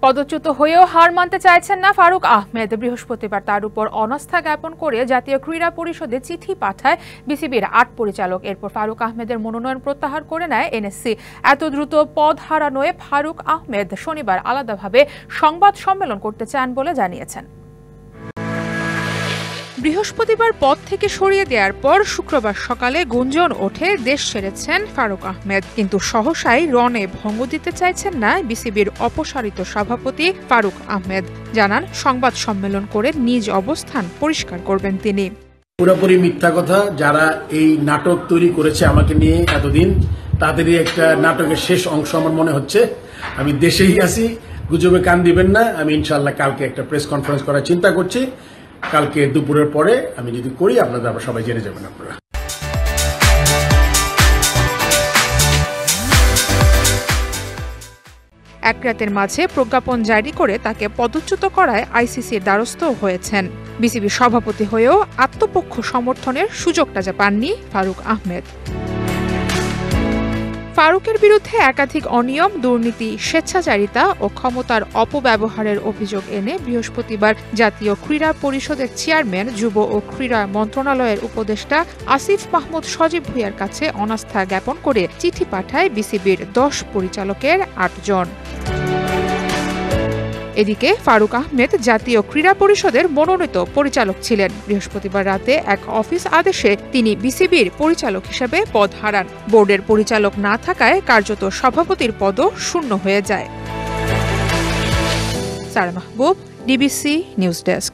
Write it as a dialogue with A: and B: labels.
A: পদচ্যুত হয়েও হার মানতে চাইছেন না ফারুক আহমেদ। বৃহস্পতিবার তার উপর অনাস্থা জ্ঞাপন করে জাতীয় ক্রীড়া পরিষদে চিঠি পাঠায় বিসিবির ৮ পরিচালক। এরপর ফারুক আহমেদের মনোনয়ন প্রত্যাহার করে নেয় এনএসসি। এত দ্রুত পদ হারানোয় ফারুক আহমেদ শনিবার আলাদাভাবে সংবাদ সম্মেলন করতে চান বলে জানিয়েছেন। বৃহস্পতিবার পদ থেকে সরিয়ে দেওয়ার পর শুক্রবার সকালে গুঞ্জন ওঠে দেশ ছেড়েছেন ফারুক আহমেদ, কিন্তু সহসাই রণে ভঙ্গ দিতে চাইছেন না বিসিবির অপসারিত সভাপতি ফারুক আহমেদ। জানান, সংবাদ সম্মেলন করে নিজ অবস্থান পরিষ্কার করবেন তিনি।
B: পুরোপুরি মিথ্যা কথা। যারা এই নাটক তৈরি করেছে আমাকে নিয়ে এতদিন, তাদেরই একটা নাটকের শেষ অংশ আমার মনে হচ্ছে। আমি দেশেই আছি, গুজবে কান দিবেন না। আমি ইনশাআল্লাহ কালকে একটা প্রেস কনফারেন্স করার চিন্তা করছি। কালকে দুপুরের পরে আমি যদি করি, আপনাদের আবার সবাই জেনে যাবেন আপনারা।
A: এক রাতের মাঝে প্রজ্ঞাপন জারি করে তাকে পদচ্যুত করায় আইসিসির দ্বারস্থ হয়েছেন। বিসিবি সভাপতি হয়েও আত্মপক্ষ সমর্থনের সুযোগটা যে পাননি ফারুক আহমেদ। ফারুকের বিরুদ্ধে একাধিক অনিয়ম, দুর্নীতি, স্বেচ্ছাচারিতা ও ক্ষমতার অপব্যবহারের অভিযোগ এনে বৃহস্পতিবার জাতীয় ক্রীড়া পরিষদের চেয়ারম্যান, যুব ও ক্রীড়া মন্ত্রণালয়ের উপদেষ্টা আসিফ মাহমুদ সজীব ভুঁইয়ার কাছে অনাস্থা জ্ঞাপন করে চিঠি পাঠায় বিসিবির ১০ পরিচালকের ৮ জন। এদিকে ফারুক আহমেদ জাতীয় ক্রীড়া পরিষদের মনোনীত পরিচালক ছিলেন। বৃহস্পতিবার রাতে এক অফিস আদেশে তিনি বিসিবির পরিচালক হিসেবে পদ হারান। বোর্ডের পরিচালক না থাকায় কার্যত সভাপতির পদও শূন্য হয়ে যায়। সারা মাহবুব, ডিবিসি নিউজ ডেস্ক।